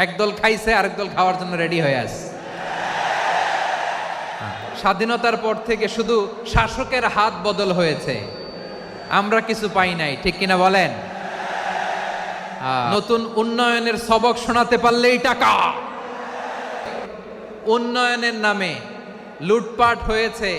একদল খাইছে আরেক দল খাওয়ার জন্য রেডি হয়ে আছে। স্বাধীনতার পর থেকে শুধু শাসকের হাত বদল হয়েছে, আমরা কিছু পাই নাই, ঠিক কিনা বলেন? নতুন উন্নয়নের সবক শোনাতে পারলেই টাকা। উন্নয়নের নামে লুটপাট হয়েছে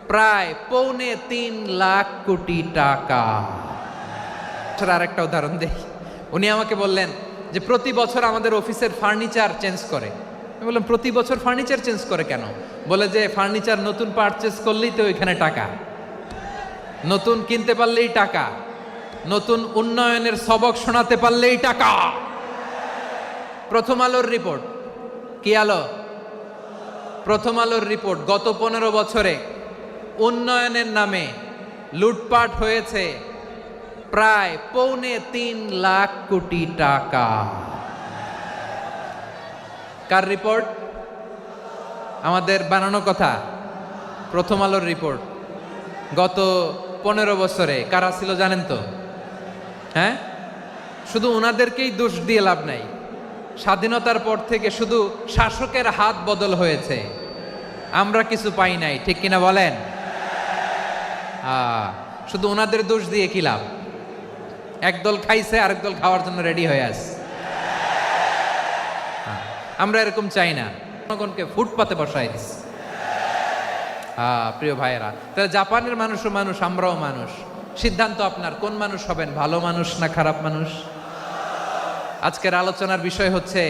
প্রায় ৩.৫ লাখ কোটি টাকা। আরেকটা উদাহরণ দেখি, উনি আমাকে বললেন যে প্রতি বছর আমাদের অফিসের ফার্নিচার চেঞ্জ করে। আমি বললাম প্রতি বছর ফার্নিচার চেঞ্জ করে কেন? বলে যে ফার্নিচার নতুন পারচেজ করলেই তো ওইখানে টাকা, নতুন কিনতে পারলেই টাকা, নতুন উন্নয়নের সবক শোনাতে পারলেই টাকা। প্রথম আলোর রিপোর্ট, কি আলো? প্রথম আলোর রিপোর্ট, গত 15 বছরে উন্নয়নের নামে লুটপাট হয়েছে প্রায় ৩.৫ লাখ কোটি টাকা। কার রিপোর্ট? আমাদের বানানো কথা। প্রথম আলোর রিপোর্ট। গত 15 বছরে কারা ছিল জানেন তো? হ্যাঁ, শুধু ওনাদেরকেই দোষ দিয়ে লাভ নাই। স্বাধীনতার পর থেকে শুধু শাসকের হাত বদল হয়েছে, আমরা কিছু পাই নাই, ঠিক কিনা বলেন? শুধু ওনাদের দোষ দিয়ে কি লাভ? একদল খাইছে আরেক দল খাওয়ার জন্য রেডি হয়ে আছে। আমরা এরকম চাই না, জনগণকে ফুটপাতে বসাই দিস। প্রিয় ভাইয়েরা, তাহলে জাপানের মানুষও মানুষ, আমরাও মানুষ। সিদ্ধান্ত আপনার, কোন মানুষ হবেন, ভালো মানুষ না খারাপ মানুষ? আজকের আলোচনার বিষয় হচ্ছে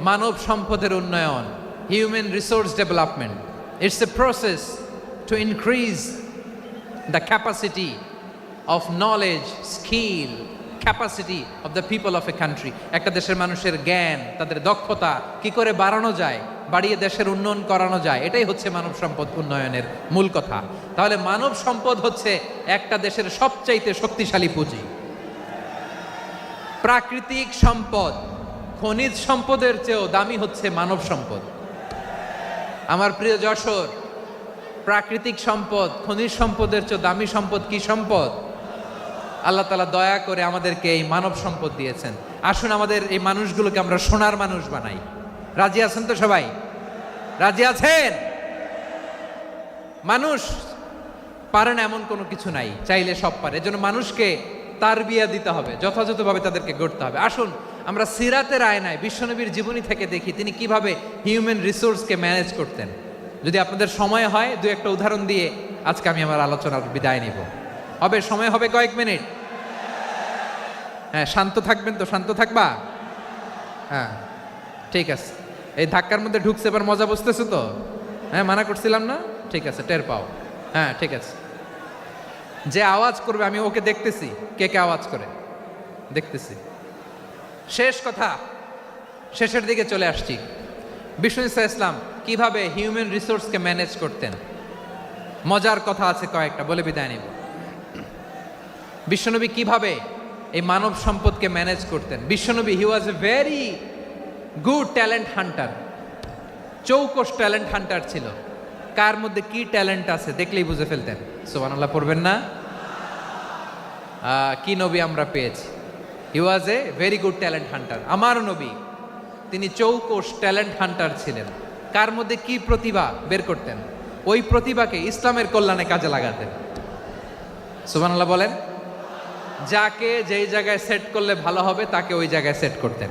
মানব সম্পদের উন্নয়ন, human resource development. It's a process to increase the capacity of knowledge, skill, capacity of the people of a country. একটা দেশের মানুষের জ্ঞান, তাদের দক্ষতা কি করে বাড়ানো যায়, বাড়িয়ে দেশের উন্নয়ন করানো যায়, এটাই হচ্ছে মানব সম্পদ উন্নয়নের মূল কথা। তাহলে মানব সম্পদ হচ্ছে একটা দেশের সবচাইতে শক্তিশালী পুঁজি। প্রাকৃতিক সম্পদ, খনিজ সম্পদের চেয়েও দামি হচ্ছে মানব সম্পদ। আমার প্রিয় যশোর, প্রাকৃতিক সম্পদ, খনিজ সম্পদের চেয়েও দামি সম্পদ কি সম্পদ? আল্লাহ তাআলা দয়া করে আমাদেরকে এই মানব সম্পদ দিয়েছেন। আসুন আমাদের এই মানুষগুলোকে আমরা সোনার মানুষ বানাই। রাজি আছেন তো সবাই? রাজি আছেন? মানুষ পারে না এমন কোনো কিছু নাই, চাইলে সব পারে। এজন্য মানুষকে তারবিয়া দিতে হবে, যথাযথভাবে তাদেরকে গড়তে হবে। আসুন আমরা সিরাতের আয়নায় বিশ্বনবীর জীবনী থেকে দেখি তিনি কিভাবে হিউম্যান রিসোর্সকে ম্যানেজ করতেন। যদি আপনাদের সময় হয়, দু একটা উদাহরণ দিয়ে আজকে আমি আমার আলোচনার বিদায় নিব। হবে সময় হবে কয়েক মিনিট? হ্যাঁ, শান্ত থাকবেন তো? শান্ত থাকবা? হ্যাঁ, ঠিক আছে। এই ধাক্কার মধ্যে ঢুকছে, এবার মজা বুঝতেছো তো? হ্যাঁ, মানা করছিলাম না? ঠিক আছে, টের পাও। হ্যাঁ, ঠিক আছে। যে আওয়াজ করবে আমি ওকে দেখতেছি, কে কে আওয়াজ করে দেখতেছি। শেষ কথা, শেষের দিকে চলে আসছি। বিষ্ণু ইসলাম কিভাবে হিউম্যান রিসোর্সকে ম্যানেজ করতেন, মজার কথা আছে কয়েকটা, বলে বিদায় নিব। বিশ্বনবী কিভাবে এই মানব সম্পদকে ম্যানেজ করতেন। বিশ্বনবী, he was a very good talent hunter, চৌকস ট্যালেন্ট হান্টার ছিল। কার মধ্যে কি ট্যালেন্ট আছে দেখলেই বুঝে ফেলতেন। সুবহানাল্লাহ পড়বেন না? কি নবী আমরা পেয়েছি! He was a very good talent hunter. আমার নবী, তিনি চৌকস ট্যালেন্ট হান্টার ছিলেন। কার মধ্যে কি প্রতিভা বের করতেন, ওই প্রতিভাকে ইসলামের কল্যাণে কাজে লাগাতেন। সুবহানাল্লাহ বলেন। যাকে যেই জায়গায় সেট করলে ভালো হবে তাকে ওই জায়গায় সেট করতেন।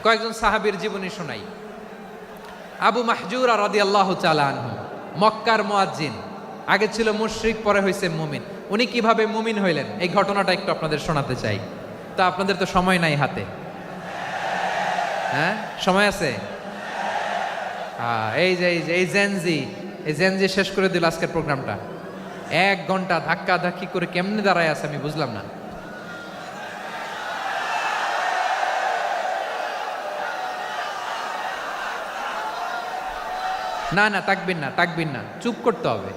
কয়েকজন সাহাবীর জীবনী শোনাই। আবু মাহজুরা রাদিয়াল্লাহু তাআলা আনহু, মক্কার মুয়াজ্জিন, আগে ছিল মুশরিক, পরে হয়েছে মুমিন। উনি কিভাবে মুমিন হইলেন এই ঘটনাটা একটু আপনাদের শোনাতে চাই। তা আপনাদের তো সময় নাই হাতে। হ্যাঁ, সময় আছে? এই জেনজি শেষ করে দিল আজকের প্রোগ্রামটা। 1 ঘন্টা ধাক্কা ধাক্কি করে কেমনে দাঁড়ায় আছে আমি বুঝলাম না। না না, তাকবির না, চুপ করতে হবে।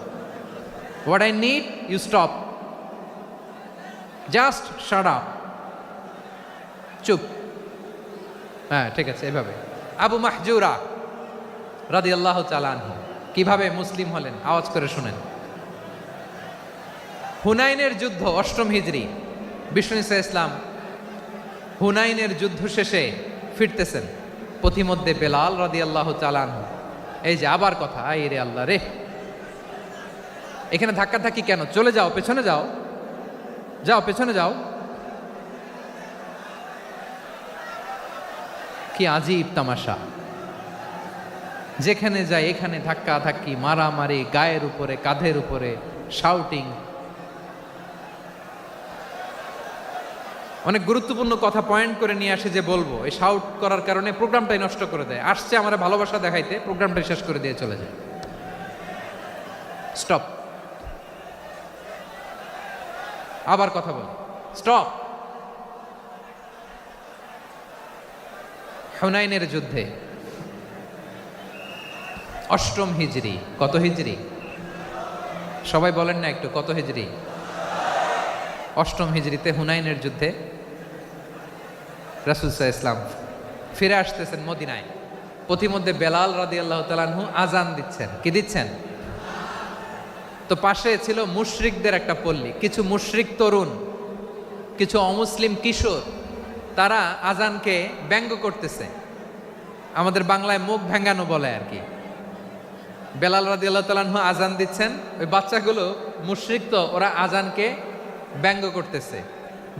What I need, you stop, just shut up, চুপ। হ্যাঁ, ঠিক আছে, এভাবে। আবু মাহজুরা রাদিয়াল্লাহু তাআলা আনহু কিভাবে মুসলিম হলেন, আওয়াজ করে শুনেন। হুনাইনের যুদ্ধ, 8ম হিজরি। বিষ্ণু ইসলাম হুনাইনের যুদ্ধ শেষে ফিরতেছেন, পথিমধ্যে বেলাল রাদিয়াল্লাহু তাআলা আনহু, এই যে আবার কথা, আই রে আল্লাহ রে, এখানে ধাক্কা ধাক্কি কেন? চলে যাও, পেছনে যাও, যাও পেছনে যাও। কি আজীব তামাশা! যেখানে যায় এখানে ধাক্কা ধাক্কি, মারামারি, গায়ের উপরে, কাঁধের উপরে, শাউটিং। অনেক গুরুত্বপূর্ণ কথা পয়েন্ট করে নিয়ে আসে যে বলবো, এই শাউট করার কারণে প্রোগ্রামটাই নষ্ট করে দেয়। আসছে আমার ভালোবাসা দেখাইতে, প্রোগ্রামটাই শেষ করে দিয়ে চলে যায়। স্টপ। আবার কথা বল, স্টপ। হুনাইনের যুদ্ধে, অষ্টম হিজরি, কত হিজরি? সবাই বলেন না একটু, কত হিজরি? অষ্টম হিজরিতে হুনাইনের যুদ্ধে রাসূল সাল্লাল্লাহু আলাইহি ওয়াসাল্লাম ফিরে আসতেছেন মদিনায়। পথিমধ্যে বেলাল রাদিয়াল্লাহু তাআলা আনহু আজান দিচ্ছেন। কি দিচ্ছেন? তো পাশে ছিল মুশরিকদের একটা পল্লী, কিছু মুশরিক তরুণ, কিছু অমুসলিম কিশোর, তারা আজানকে ব্যঙ্গ করতেছে। আমাদের বাংলায় মুখ ভেঙ্গানো বলে আর কি। বেলাল রাদিয়াল্লাহু তাআলা আনহু আজান দিচ্ছেন, ওই বাচ্চাগুলো মুশরিক, তো ওরা আজানকে ব্যঙ্গ করতেছে,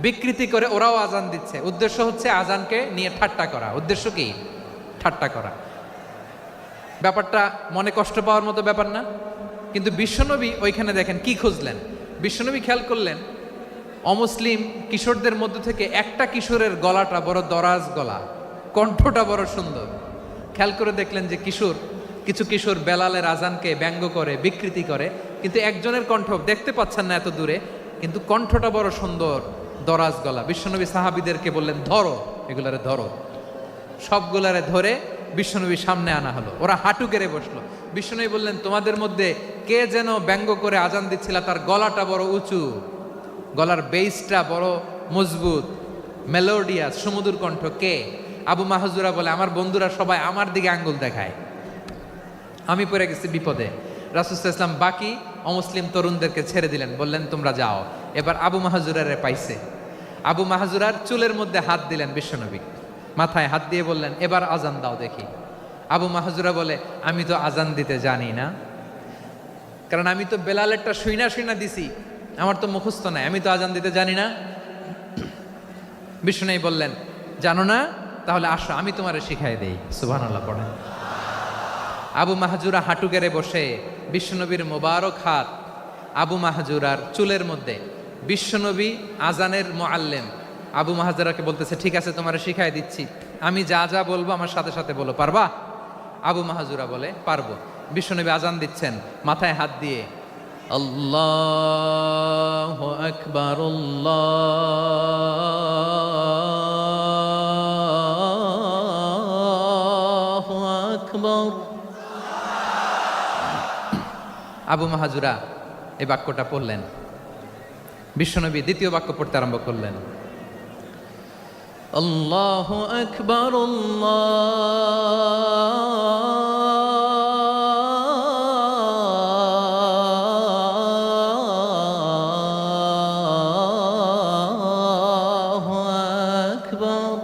বিকৃতি করে ওরাও আজান দিচ্ছে। উদ্দেশ্য হচ্ছে আজানকে নিয়ে ঠাট্টা করা। উদ্দেশ্য কি? ঠাট্টা করা। ব্যাপারটা মনে কষ্ট পাওয়ার মতো ব্যাপার না? কিন্তু বিশ্বনবী ওইখানে দেখেন কি খুঁজলেন। বিশ্বনবী খেয়াল করলেন অমুসলিম কিশোরদের মধ্য থেকে একটা কিশোরের গলাটা বড় দরাজ গলা, কণ্ঠটা বড় সুন্দর। খেয়াল করে দেখলেন যে কিছু কিশোর বেলালের আজানকে ব্যঙ্গ করে, বিকৃতি করে, কিন্তু একজনের কণ্ঠ দেখতে পাচ্ছেন না এত দূরে, কিন্তু কণ্ঠটা বড় সুন্দর, দরাজ গলা। বিশ্বনবী সাহাবীদেরকে বললেন, ধরো এগুলারে, ধরো। সবগুলারে ধরে বিশ্বনবীর সামনে আনা হলো। ওরা হাঁটু গেড়ে বসলো। বিশ্বনবী বললেন, তোমাদের মধ্যে কে যেন ব্যঙ্গ করে আজান দিচ্ছিল, তার গলাটা বড় উঁচু, গলার বেসটা বড় মজবুত, মেলোডিয়াস, সুমধুর কণ্ঠ। কে? আবু মাহজুরা বলে, আমার বন্ধুরা সবাই আমার দিকে আঙ্গুল দেখায়, আমি পড়ে গেছি বিপদে। রাসূল সাল্লাল্লাহু আলাইহি ওয়াসাল্লাম বাকি অমুসলিম তরুণদেরকে ছেড়ে দিলেন, বললেন তোমরা যাও। এবার আবু মাহজুরারে পাইছে। আবু মাহজুরার চুলের মধ্যে হাত দিলেন বিশ্বনবী, মাথায় হাত দিয়ে বললেন, এবার আজান দাও দেখি। আবু মাহজুরা বলে, আমি তো আজান দিতে জানি না, কারণ আমি তো বেলালেরটা শুইনা দিছি, আমার তো মুখস্থ নাই, আমি তো আজান দিতে জানি না। বিশ্বনবী বললেন, জানো না? তাহলে আসো, আমি তোমারে শিখাই দেই। সুবহানাল্লাহ পড়েন। আবু মাহজুরা হাঁটু গেড়ে বসে, বিশ্বনবীর মোবারক হাত আবু মাহজুরার চুলের মধ্যে। বিশ্বনবী আজানের মুআল্লিম আবু মাহজুরাকে বলতেছে, ঠিক আছে তোমারে শিখাই দিচ্ছি, আমি যা যা বলবো আমার সাথে সাথে বলো, পারবা? আবু মাহজুরা বলে, পারবো। বিশ্বনবী আজান দিচ্ছেন, মাথায় হাত দিয়ে, আল্লাহু আকবার, আল্লাহু আকবার। আবু মাহজুরা এই বাক্যটা পড়লেন। বিশ্বনবী দ্বিতীয় বাক্য পড়তে আরম্ভ করলেন, আল্লাহু আকবার, আল্লাহু আকবার।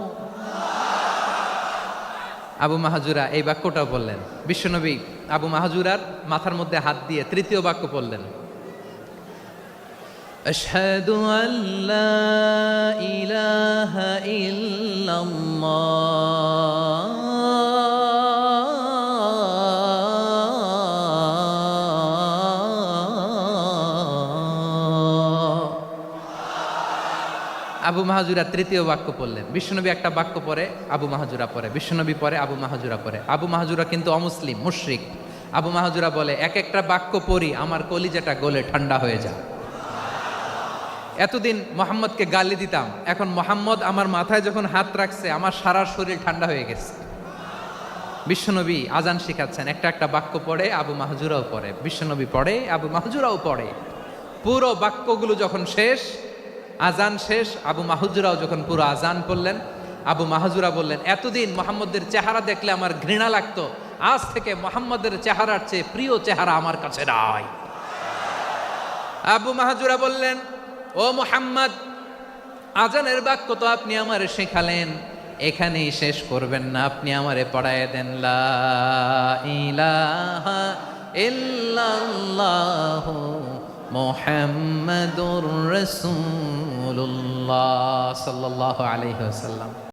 আবু মাহজুরা এই বাক্যটাও বললেন। বিশ্বনবী আবু মাহজুরার মাথার মধ্যে হাত দিয়ে তৃতীয় বাক্য বললেন, আশহাদু আল্লা ইলাহা ইল্লাল্লাহ, আবু মাহজুরা তৃতীয় বাক্য পড়লেন। বিশ্বনবী একটা বাক্য পরে আবু মাহজুরা পরে, বিশ্বনবী পরে আবু মাহজুরা পরে। আবু মাহজুরা কিন্তু অমুসলিম, মুশরিক। আবু মাহজুরা বলে, এক একটা বাক্য পড়ি আমার কলিজাটা গলে ঠান্ডা হয়ে যায়। এতদিন মোহাম্মদকে গালি দিতাম, এখন মোহাম্মদ আমার মাথায় যখন হাত রাখছে আমার সারা শরীর ঠান্ডা হয়ে গেছে। বিশ্বনবী আজান শিখাচ্ছেন, একটা একটা বাক্য পড়ে আবু মাহজুরাও পড়ে, বিশ্বনবী পড়ে, আবু মাহজুরাও পড়ে। পুরো বাক্যগুলো যখন শেষ, আজান শেষ, আবু মাহজুরাও যখন পুরো আজান পড়লেন, আবু মাহজুরা বললেন, এতদিন মোহাম্মদের চেহারা দেখলে আমার ঘৃণা লাগতো, আজ থেকে মোহাম্মদের চেহারার চেয়ে প্রিয় চেহারা আমার কাছে নাই। আবু মাহজুরা বললেন, ও মুহাম্মদ, আজানের বাক্য তো আপনি আমারে শেখালেন, এখানেই শেষ করবেন না, আপনি আমারে পড়ায় দেন লা ইলাহা ইল্লাল্লাহু মুহাম্মাদুর রাসূলুল্লাহ সাল্লাল্লাহু আলাইহি ওয়াসাল্লাম।